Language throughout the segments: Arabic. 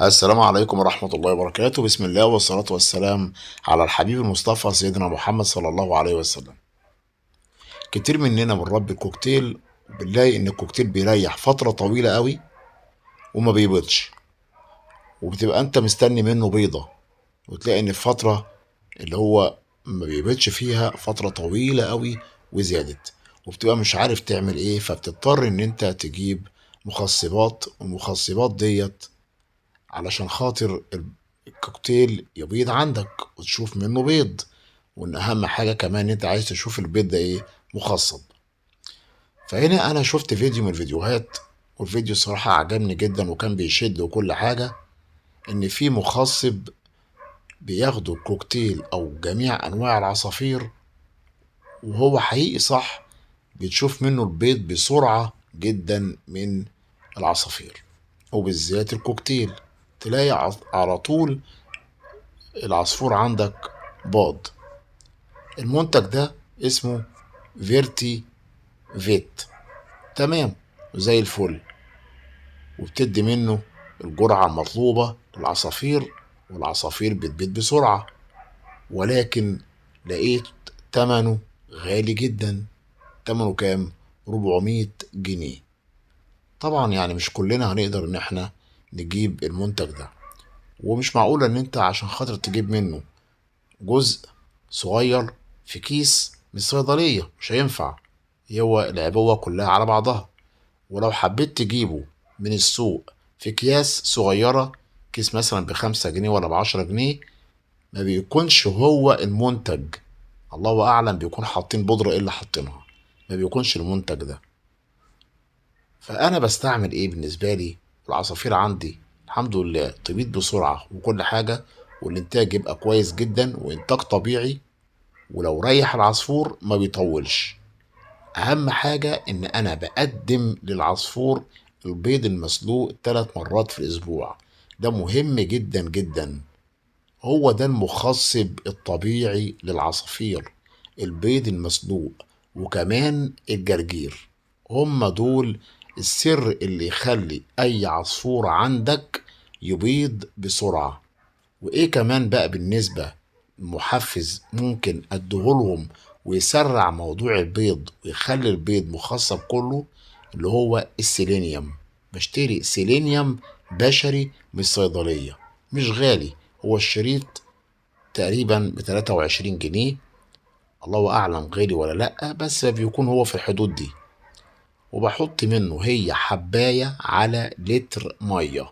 السلام عليكم ورحمة الله وبركاته. بسم الله والصلاة والسلام على الحبيب المصطفى سيدنا محمد صلى الله عليه وسلم. كتير مننا بنربي الكوكتيل، بنلاقي ان الكوكتيل بيريح فترة طويلة قوي وما بيبيضش، وبتبقى انت مستني منه بيضة، وتلاقي ان الفترة اللي هو ما بيبيضش فيها فترة طويلة قوي وزادت، وبتبقى مش عارف تعمل ايه، فبتضطر ان انت تجيب مخصبات، والمخصبات ديت علشان خاطر الكوكتيل يبيض عندك وتشوف منه بيض. وان اهم حاجة كمان انت عايز تشوف البيض ده ايه، مخصب. فهنا انا شفت فيديو من الفيديوهات، والفيديو الصراحة عجبني جدا وكان بيشد وكل حاجة، ان في مخصب بياخدوا الكوكتيل او جميع انواع العصافير، وهو حقيقي صح، بتشوف منه البيض بسرعة جدا من العصافير، وبالذات الكوكتيل تلاقي على طول العصفور عندك باض. المنتج ده اسمه فيرتي فيت، تمام، زي الفل، وبتدي منه الجرعة المطلوبة للعصافير، والعصافير بتبيض بسرعة. ولكن لقيت تمنه غالي جدا. تمنه كام؟ 400 جنيه. طبعا يعني مش كلنا هنقدر ان احنا نجيب المنتج ده، ومش معقولة ان انت عشان خاطر تجيب منه جزء صغير في كيس من الصيدلية مش هينفع، هو العبوة كلها على بعضها. ولو حبيت تجيبه من السوق في أكياس صغيرة، كيس مثلا ب5 جنيه ولا ب10 جنيه، ما بيكونش هو المنتج. الله أعلم بيكون حاطين بودرة إيه اللي حاطينها، ما بيكونش المنتج ده. فأنا بستعمل إيه بالنسبة لي؟ العصافير عندي الحمد لله تبيض بسرعة وكل حاجة، والإنتاج يبقى كويس جدا وإنتاج طبيعي، ولو ريح العصفور ما بيطولش. اهم حاجة ان انا بقدم للعصفور البيض المسلوق 3 مرات في الاسبوع. ده مهم جدا جدا، هو ده المخصب الطبيعي للعصافير، البيض المسلوق وكمان الجرجير. هم دول السر اللي يخلي اي عصفور عندك يبيض بسرعة. وايه كمان بقى بالنسبة محفز ممكن اديهولهم ويسرع موضوع البيض ويخلي البيض مخصب كله، اللي هو السيلينيوم. بشتري سيلينيوم بشري من الصيدلية، مش غالي، هو الشريط تقريبا ب23 جنيه. الله اعلم غالي ولا لا، بس بيكون هو في الحدود دي. وبحط منه هي حباية على لتر مية،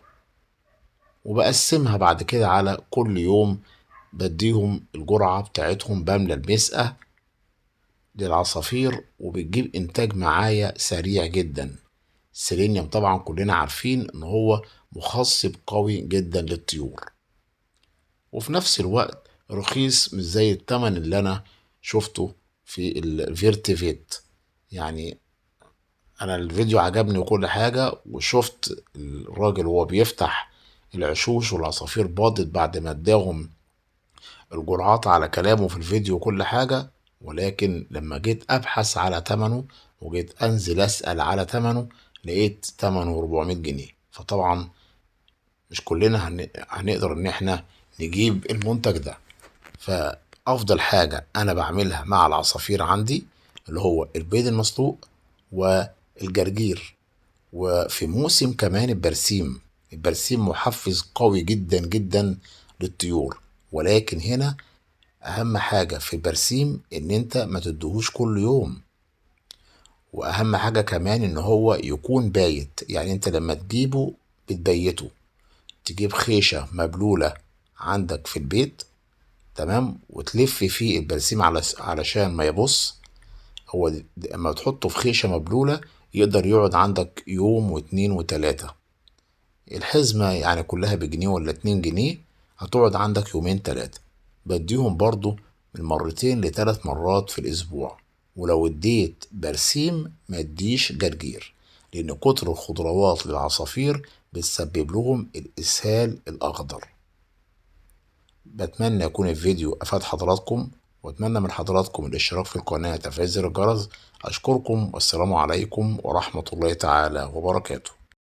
وبقسمها بعد كده على كل يوم، بديهم الجرعة بتاعتهم، بملى المسقة للعصافير، وبتجيب انتاج معايا سريع جدا. السيلينيوم طبعا كلنا عارفين ان هو مخصب قوي جدا للطيور، وفي نفس الوقت رخيص، مش زي التمن اللي انا شفته في الفيرتيفيت. يعني انا الفيديو عجبني وكل حاجة، وشفت الراجل وهو بيفتح العشوش والعصافير باضت بعد ما اداهم الجرعات على كلامه في الفيديو وكل حاجة. ولكن لما جيت أبحث على تمنه وجيت أنزل أسأل على تمنه، لقيت تمنه 400 جنيه. فطبعا مش كلنا هنقدر إن احنا نجيب المنتج ده. فأفضل حاجة أنا بعملها مع العصافير عندي اللي هو البيض المسلوق والجرجير. وفي موسم كمان البرسيم، البرسيم محفز قوي جدا جدا للطيور. ولكن هنا اهم حاجة في البرسيم ان انت ما تدهوش كل يوم، واهم حاجة كمان ان هو يكون بايت. يعني انت لما تجيبه بتبيته، تجيب خيشة مبلولة عندك في البيت، تمام، وتلف فيه البرسيم علشان ما يبص. هو اما تحطه في خيشة مبلولة يقدر يقعد عندك يوم واتنين وتلاتة. الحزمة يعني كلها بجنيه ولا 2 جنيه، هتقعد عندك يومين تلاتة. بديهم برضو من مرتين ل3 مرات في الأسبوع. ولو اديت برسيم ما اديش جرجير، لأن كتر الخضروات للعصافير بتسبب لهم الإسهال الأخضر. بتمنى يكون الفيديو أفاد حضراتكم، وأتمنى من حضراتكم الاشتراك في القناة وتفعيل زر الجرس. أشكركم، والسلام عليكم ورحمة الله تعالى وبركاته.